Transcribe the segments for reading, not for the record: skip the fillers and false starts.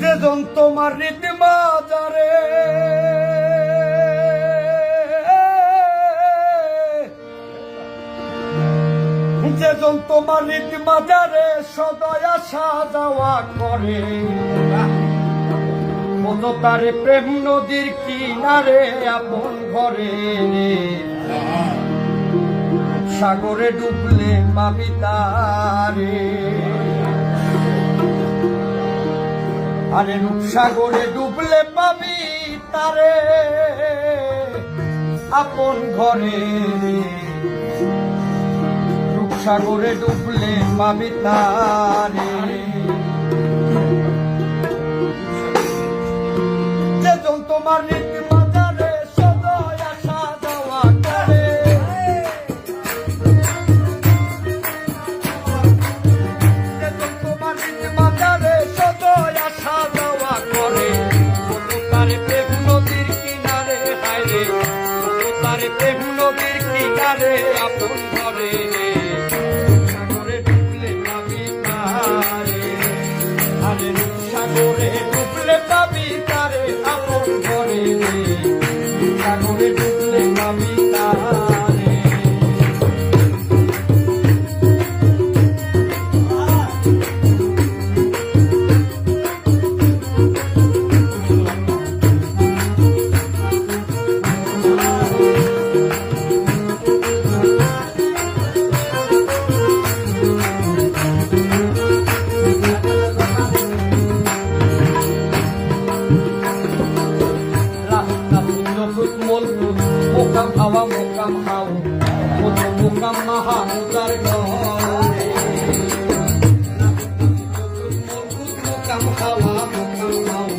যেজন তোমার রীতি বাজারে যেজন তোমার রীতি বাজারে সদয় আসা যাওয়া করে কত তারে প্রেম নদীর কিনারে আপন ঘরে সাগরে ডুবলে পাবি তারে আরে রূপসাগরে ডুবলে পাবি তারে আপন ঘরে রূপসাগরে ডুবলে পাবি তারে যেজন তোমার রীতি বাজারে সদয় আসা যাওয়া করে যেজন তোমার রীতি বাজারে সদয় আসা যাওয়া করে কত তারে প্রেম নদীর কিনারে হায়রে কত তারে প্রেম নদীর কিনারে আপন ঘরে সাগরে ডুবলে পাবি তারে আরে সাগরে ডুবলে পাবি তারে আপন ঘরে সাগরে ডুবলে পাবি তারে Mukam hawa mukam hau, mukam maha udar gore. Mukam hawa mukam hau,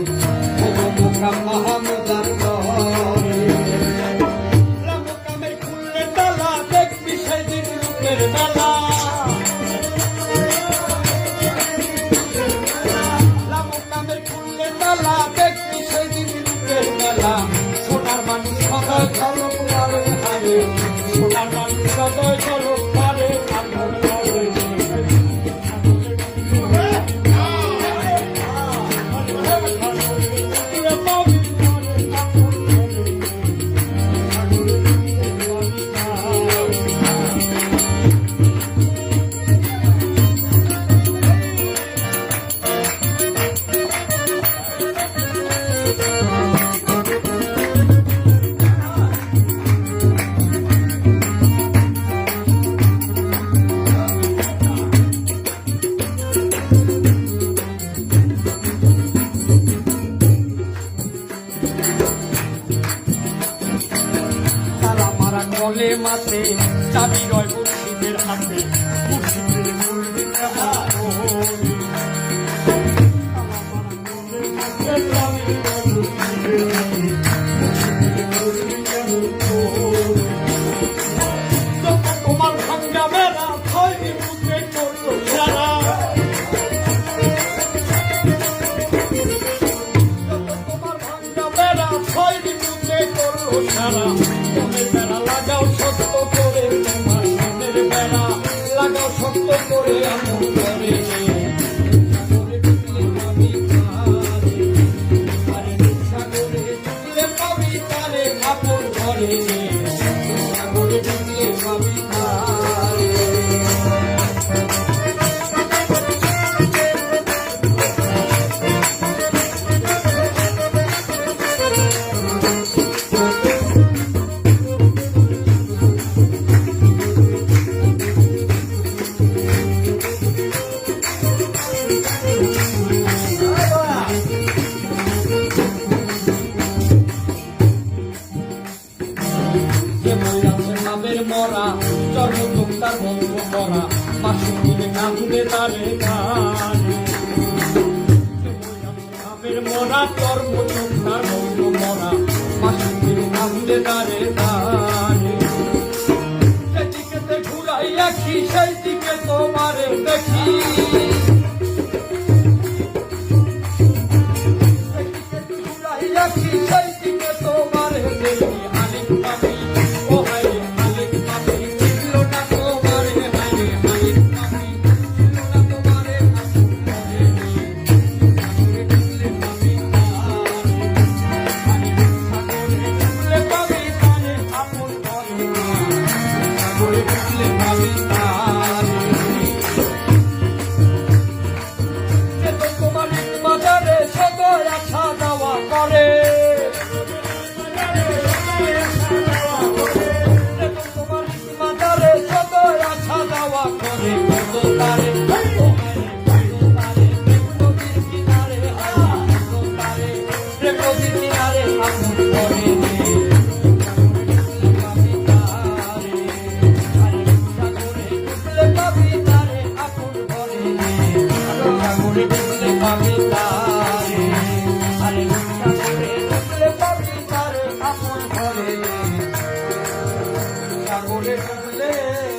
mukam maha udar gore. La mukamer kulle dala, dekhi sedir luker dala. La mukamer kulle dala, dekhi sedir luker dala. সোনার মানুষ সদয় ঝলক পারে হারে সোনার মানুষ সদয় ঝলক পারে গলে মাতে চাবি রয় মুর্শিদের হাতে মুর্শিদের মুর্শিদের তোমার ভাঙ্গা বেড়া ছয়নি মুখে করতো সারা তোমার ভাঙ্গা বেড়া ছয়নি মুখে করতো সারা বেড়া লাগাও শক্ত করে তোমার মনের বেড়া লাগাও শক্ত করে আমন করে সাগরে ডুবলে পাবি তারে আপন ঘরে সাগরে ডুবলে পাবি তারে মরা চর্মযোক্তার বন্ধ করা মাসুকিলে কাঁদলে তারে গানে মরা চর্মযোক্তার বন্ধ মরা মাসুকিলে কাঁদলে তারে গানে সেদিকে ঘুরাই রাখি সেই দিকে তোমারে দেখি ঘুরাই রাখি সেই দিকে তোমারে দেখি আলিক পাবি ও হাই আলিক পাবি সাগরে ডুবলে